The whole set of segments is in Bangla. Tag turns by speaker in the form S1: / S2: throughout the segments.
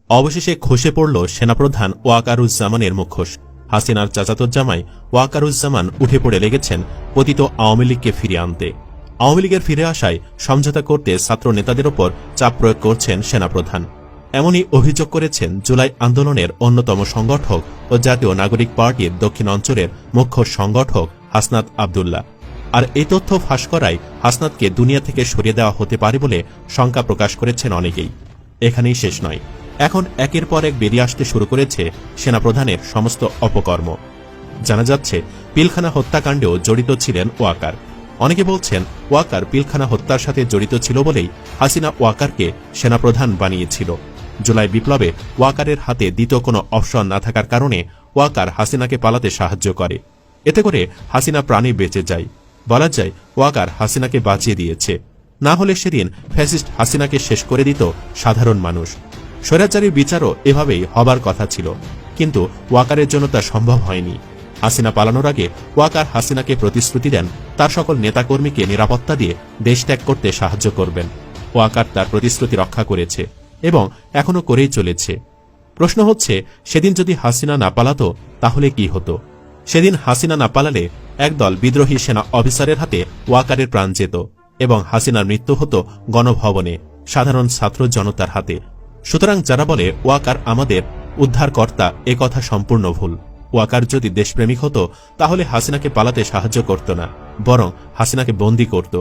S1: অবশেষে খসে পড়ল সেনাপ্রধান ওয়াকারুজ্জামানের মুখোশ। হাসিনার চাচাতো জামাই ওয়াকারুজ্জামান উঠে পড়ে লেগেছেন পতিত আওয়ামী লীগকে ফিরিয়ে আনতে। আওয়ামী লীগের ফিরে আসায় সমঝোতা করতে ছাত্র নেতাদের ওপর চাপ প্রয়োগ করছেন সেনাপ্রধান। এমনই অভিযোগ করেছেন জুলাই আন্দোলনের অন্যতম সংগঠক ও জাতীয় নাগরিক পার্টির দক্ষিণ অঞ্চলের মুখ্য সংগঠক হাসনাত আব্দুল্লাহ। আর এই তথ্য ফাঁস করায় হাসনাতকে দুনিয়া থেকে সরিয়ে দেওয়া হতে পারে বলে শঙ্কা প্রকাশ করেছেন অনেকেই। এখানেই শেষ নয়, এখন একের পর এক বেরিয়ে আসতে শুরু করেছে সেনাপ্রধানের সমস্ত অপকর্ম। জানা যাচ্ছে পিলখানা হত্যাকাণ্ডেও জড়িত ছিলেন ওয়াকার। অনেকে বলছেন ওয়াকার পিলখানা হত্যার সাথে জড়িত ছিল বলেই হাসিনা ওয়াকারকে সেনাপ্রধান বানিয়েছিল। জুলাই বিপ্লবে ওয়াকারের হাতে দ্বিতীয় কোনো অপশন না থাকার কারণে ওয়াকার হাসিনাকে পালাতে সাহায্য করে। এতে করে হাসিনা প্রাণে বেঁচে যায়। বলা যায় ওয়াকার হাসিনাকে বাঁচিয়ে দিয়েছে, না হলে সেদিন ফ্যাসিস্ট হাসিনাকে শেষ করে দিত সাধারণ মানুষ। স্বৈরাচারীর বিচারও এভাবেই হবার কথা ছিল, কিন্তু ওয়াকারের জন্য তা সম্ভব হয়নি। হাসিনা পালানোর আগে ওয়াকার হাসিনাকে প্রতিশ্রুতি দেন তার সকল নেতাকর্মীকে নিরাপত্তা দিয়ে দেশ ত্যাগ করতে সাহায্য করবেন। ওয়াকার তার প্রতিশ্রুতি রক্ষা করেছে এবং এখনও করেই চলেছে। প্রশ্ন হচ্ছে, সেদিন যদি হাসিনা না পালাতো তাহলে কি হতো? সেদিন হাসিনা না পালালে একদল বিদ্রোহী সেনা অফিসারের হাতে ওয়াকারের প্রাণ যেত এবং হাসিনার মৃত্যু হতো গণভবনে, সাধারণ ছাত্র জনতার হাতে। সুতরাং যারা বলে ওয়াকার আমাদের উদ্ধারকর্তা, এ কথা সম্পূর্ণ ভুল। ওয়াকার যদি দেশপ্রেমিক হতো তাহলে হাসিনাকে পালাতে সাহায্য করত না, বরং হাসিনাকে বন্দী করত।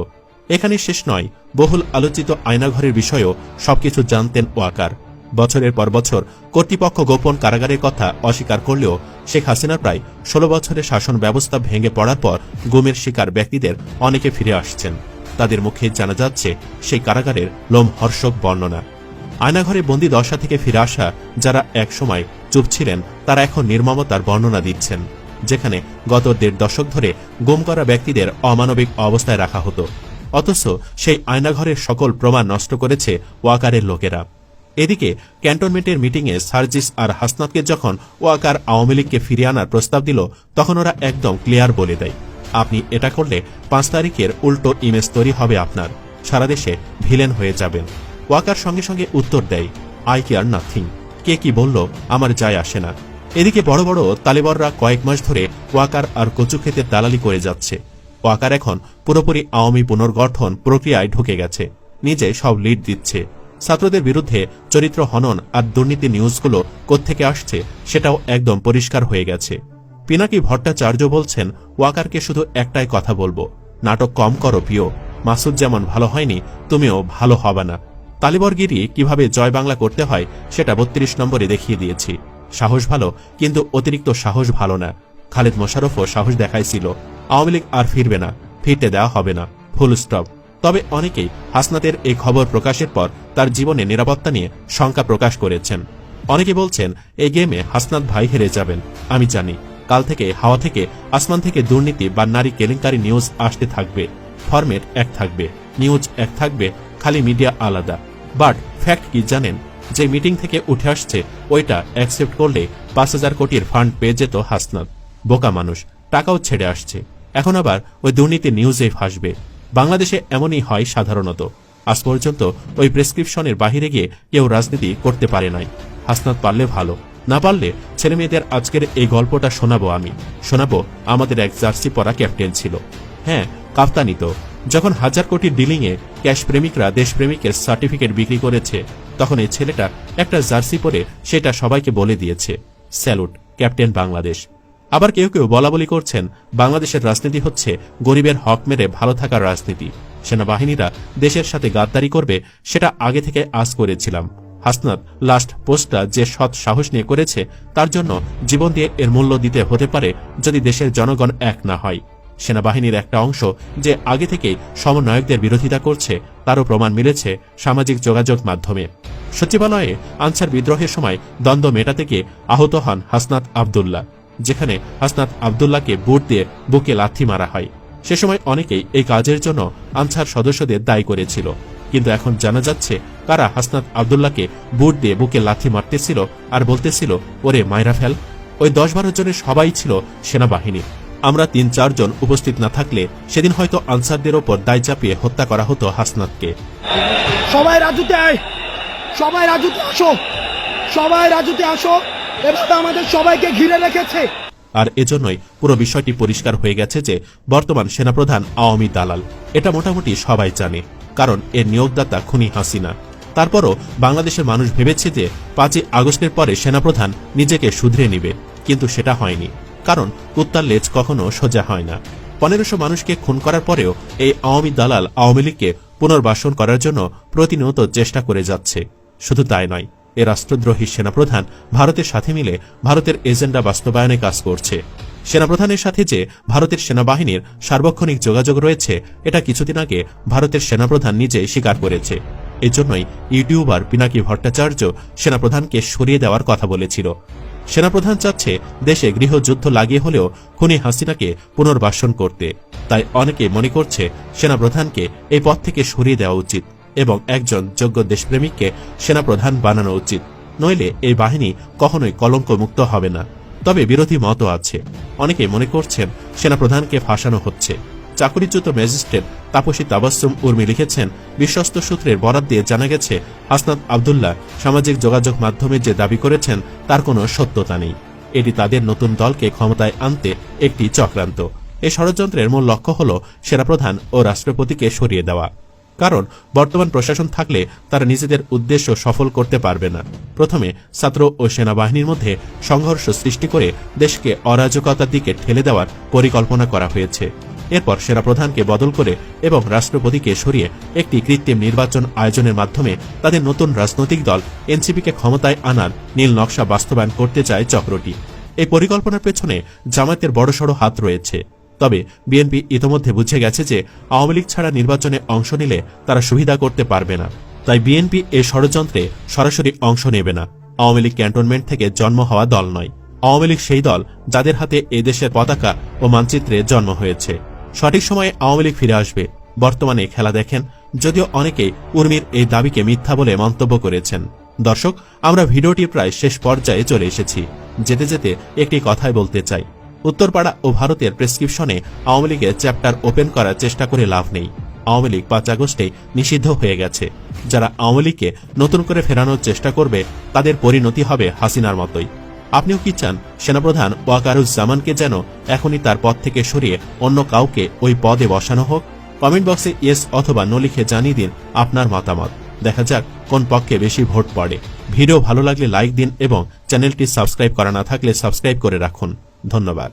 S1: এখানে শেষ নয়, বহুল আলোচিত আয়নাঘরের বিষয়েও সবকিছু জানতেন ওয়াকার। বছরের পর বছর কর্তৃপক্ষ গোপন কারাগারের কথা অস্বীকার করলেও শেখ হাসিনার প্রায় 16 বছরের শাসন ব্যবস্থা ভেঙে পড়ার পর গুমের শিকার ব্যক্তিদের অনেকে ফিরে আসছেন। তাদের মুখে জানা যাচ্ছে সেই কারাগারের লোমহর্ষক বর্ণনা। আয়নাঘরে বন্দী দশা থেকে ফিরে আসা যারা এক সময় চুপ ছিলেন, তারা এখন নির্মমতার বর্ণনা দিচ্ছেন, যেখানে গত 1.5 দশক ধরে গুম করা ব্যক্তিদের অমানবিক অবস্থায় রাখা হতো, অথচ সেই আয়নাঘরের সকল প্রমাণ নষ্ট করেছে ওয়াকারের লোকেরা। এদিকে ক্যান্টনমেন্টের মিটিংয়ে সার্জিস আর হাসনাতকে যখন ওয়াকার আওয়ামী লীগকে ফিরিয়ে আনার প্রস্তাব দিল, তখন ওরা একদম ক্লিয়ার বলে দেয়, আপনি এটা করলে 5 তারিখের উল্টো ইমেজ তৈরি হবে আপনার, সারা দেশে ভিলেন হয়ে যাবেন। ওয়াকার সঙ্গে সঙ্গে উত্তর দেয়, আই কেয়ার নাথিং, কে কি বলল আমার যায় আসে না। এদিকে বড় বড় তালেবররা কয়েক মাস ধরে ওয়াকার আর কচু খেতে দালালি করে যাচ্ছে। ওয়াকার এখন পুরোপুরি আওয়ামী পুনর্গঠন প্রক্রিয়ায় ঢুকে গেছে, নিজে সব লিড দিচ্ছে। ছাত্রদের বিরুদ্ধে চরিত্র হনন আর দুর্নীতি নিউজগুলো কোত্থেকে আসছে সেটাও একদম পরিষ্কার হয়ে গেছে। পিনাকি ভট্টাচার্য বলছেন, ওয়াকারকে শুধু একটাই কথা বলবো, নাটক কম করো প্রিয়, মাসুদ যেমন ভালো হয়নি তুমিও ভালো হবে না। তালিবরগিরি কিভাবে জয় বাংলা করতে হয় সেটা 32 নম্বরে দেখিয়ে দিয়েছি। সাহস ভালো, কিন্তু অতিরিক্ত সাহস ভালো না। খালেদ মোশাররফও সাহস দেখাইছিল, আওয়ামী লীগ আর ফিরবে না, ফিরতে দেওয়া হবে না, ফুল স্টপ। তবে অনেকেই হাসনাতের এই খবর প্রকাশের পর তার জীবনে নিরাপত্তা নিয়ে শঙ্কা প্রকাশ করেছেন। অনেকে বলছেন এই গেমে হাসনাত ভাই হেরে যাবেন। আমি জানি কাল থেকে হাওয়া থেকে আসমান থেকে দুর্নীতি বা নারী কেলেঙ্কারি নিউজ আসতে থাকবে। ফরম্যাট এক থাকবে, নিউজ এক থাকবে, খালি মিডিয়া আলাদা। বাট ফ্যাক্ট কি জানেন? যে মিটিং থেকে উঠে আসছে ওইটা অ্যাকসেপ্ট করলে 5,000 কোটির ফান্ড পেয়ে যেত হাসনাত। বোকা মানুষ, টাকাও ছেড়ে আসছে, এখন আবার ওই দুর্নীতি নিউজে ফাঁসবে। বাংলাদেশে এমনই হয় সাধারণত। আজ পর্যন্ত ওই প্রেসক্রিপশনের বাহিরে গিয়ে কেউ রাজনীতি করতে পারে নাই। হাসনাত পারলে ভালো, না পারলে ছেলেমেয়েদের আজকের এই গল্পটা শোনাবো আমি। শোনাবো আমাদের এক জার্সি পরা ক্যাপ্টেন ছিল, হ্যাঁ কাপ্তানি তো। যখন 1000 কোটির ডিলিংয়ে ক্যাশ প্রেমিকরা দেশপ্রেমিকের সার্টিফিকেট বিক্রি করেছে, তখন এই ছেলেটা একটা জার্সি পরে সেটা সবাইকে বলে দিয়েছে, স্যালুট ক্যাপ্টেন বাংলাদেশ। আবার কেউ কেউ বলাবলি করছেন বাংলাদেশের রাজনীতি হচ্ছে গরিবের হক মেরে ভালো থাকার রাজনীতি, সেনাবাহিনীরা দেশের সাথে গাদ্দারি করবে, সেটা আগে থেকে আজ করেছিলাম। হাসনাত লাস্ট পোস্টটা যে সৎ সাহস নিয়ে করেছে, তার জন্য জীবন দিয়ে এর মূল্য দিতে হতে পারে যদি দেশের জনগণ এক না হয়। সেনাবাহিনীর একটা অংশ যে আগে থেকেই সমন্বয়কদের বিরোধিতা করছে, তারও প্রমাণ মিলেছে সামাজিক যোগাযোগ মাধ্যমে। সচিবালয়ে আনসার বিদ্রোহের সময় দ্বন্দ্ব মেটাতে গিয়ে আহত হন হাসনাত আব্দুল্লাহ, যেখানে হাসনাত আব্দুল্লাহকে বুট দিয়ে বুকে লাথি মারা হয়। সে সময় অনেকেই এই কাজের জন্য আনসার সদস্যদের দায়ী করেছিল, কিন্তু এখন জানা যাচ্ছে কারা হাসনাত আব্দুল্লাহকে বুট দিয়ে বুকে লাথি মারতেছিল আর বলতেছিল ওরে মাইরা ফেল। ওই 10-12 জনের সবাই ছিল সেনাবাহিনী। আমরা 3-4 জন উপস্থিত না থাকলে সেদিন হয়তো আনসারদের ওপর দায় চাপিয়ে হত্যা করা হতো হাসনাতকে।
S2: সবাই রাজুতে আয়, সবাই রাজুতে আসো, সবাই রাজুতে আসো, এভাবে আমাদের সবাইকে ঘিরে রেখেছে।
S1: আর এজন্যই পুরো বিষয়টি পরিষ্কার হয়ে গেছে যে বর্তমান সেনাপ্রধান আওয়ামী দালাল। এটা মোটামুটি সবাই জানে, কারণ এর নিয়োগদাতা খুনি হাসিনা। তারপরও বাংলাদেশের মানুষ ভেবেছে যে 5ই আগস্টের পরে সেনাপ্রধান নিজেকে শুধরে নিবে, কিন্তু সেটা হয়নি। কারণ কুত্তার লেজ কখনো সোজা হয় না। 1500 মানুষকে খুন করার পরেও এই আওয়ামী দালাল আওয়ামী লীগকে পুনর্বাসন করার জন্য প্রতিনিয়ত চেষ্টা করে যাচ্ছে। শুধু তাই নয়, এ রাষ্ট্রদ্রোহী সেনাপ্রধান ভারতের সাথে মিলে ভারতের এজেন্ডা বাস্তবায়নে কাজ করছে। সেনাপ্রধানের সাথে যে ভারতের সেনাবাহিনীর সার্বক্ষণিক যোগাযোগ রয়েছে, এটা কিছুদিন আগে ভারতের সেনাপ্রধান নিজে স্বীকার করেছে। এজন্যই ইউটিউবার পিনাকি ভট্টাচার্য সেনাপ্রধানকে সরিয়ে দেওয়ার কথা বলেছিল। সেনাপ্রধান চাচ্ছে দেশে গৃহযুদ্ধ লাগিয়ে হলেও খুনি হাসিনাকে পুনর্বাসন করতে। তাই অনেকে মনে করছে সেনাপ্রধানকে এই পদ থেকে সরিয়ে দেওয়া উচিত এবং একজন যোগ্য দেশপ্রেমিককে সেনাপ্রধান বানানো উচিত। নইলে এই বাহিনী কখনোই কলঙ্কমুক্ত হবে না। তবে বিরোধী মতও আছে। অনেকে মনে করছেন সেনাপ্রধানকে ফাঁসানো হচ্ছে। চাকরিচ্যুত ম্যাজিস্ট্রেট তাপসী তাবাসসুম উর্মি লিখেছেন, বিশ্বস্ত সূত্রের বরাত দিয়ে জানা গেছে হাসনাত আবদুল্লাহ সামাজিক যোগাযোগ মাধ্যমে যে দাবি করেছেন তার কোনো সত্যতা নেই। এটি তাদের নতুন দলকে ক্ষমতায় আনতে একটি চক্রান্ত। এই ষড়যন্ত্রের মূল লক্ষ্য হল সেনাপ্রধান ও রাষ্ট্রপতিকে সরিয়ে দেওয়া। কারণ বর্তমান প্রশাসন থাকলে তারা নিজেদের উদ্দেশ্য সফল করতে পারবে না। প্রথমে ছাত্র ও সেনাবাহিনীর মধ্যে সংঘর্ষ সৃষ্টি করে দেশকে অরাজকতার দিকে ঠেলে দেওয়ার পরিকল্পনা করা হয়েছে। এরপর সেনাপ্রধানকে বদল করে এবং রাষ্ট্রপতিকে সরিয়ে একটি কৃত্রিম নির্বাচন আয়োজনের মাধ্যমে তাদের নতুন রাজনৈতিক দল এনসিপিকে ক্ষমতায় আনার নীল নকশা বাস্তবায়ন করতে চায় চক্রটি। এই পরিকল্পনার পেছনে জামায়াতের বড়সড় হাত রয়েছে। তবে বিএনপি ইতোমধ্যে বুঝে গেছে যে আওয়ামী লীগ ছাড়া নির্বাচনে অংশ নিলে তারা সুবিধা করতে পারবে না। তাই বিএনপি এই ষড়যন্ত্রে সরাসরি অংশ নেবে না। আওয়ামী লীগ ক্যান্টনমেন্ট থেকে জন্ম হওয়া দল নয়। আওয়ামী লীগ সেই দল যাদের হাতে এদেশের পতাকা ও মানচিত্রে জন্ম হয়েছে। সঠিক সময়ে আওয়ামী লীগ ফিরে আসবে। বর্তমানে খেলা দেখেন। যদিও অনেকেই উর্মির এই দাবিকে মিথ্যা বলে মন্তব্য করেছেন। দর্শক, আমরা ভিডিওটির প্রায় শেষ পর্যায়ে চলে এসেছি। যেতে যেতে একটি কথাই বলতে চাই, উত্তরপাড়া ও ভারতের প্রেসক্রিপশনে আওয়ামী লীগের চ্যাপ্টার ওপেন করার চেষ্টা করে লাভ নেই। আওয়ামী লীগ 5 আগস্টেই নিষিদ্ধ হয়ে গেছে। যারা আওয়ামী লীগকে নতুন করে ফেরানোর চেষ্টা করবে তাদের পরিণতি হবে হাসিনার মতোই। আপনিও কি চান সেনাপ্রধান ওয়াকারুজ্জামানকে যেন এখনই তার পদ থেকে সরিয়ে অন্য কাউকে ওই পদে বসানো হোক? কমেন্ট বক্সে ইয়েস অথবা নো লিখে জানিয়ে দিন আপনার মতামত। দেখা যাক কোন পক্ষে বেশি ভোট পড়ে। ভিডিও ভালো লাগলে লাইক দিন এবং চ্যানেলটি সাবস্ক্রাইব করা না থাকলে সাবস্ক্রাইব করে রাখুন। ধন্যবাদ।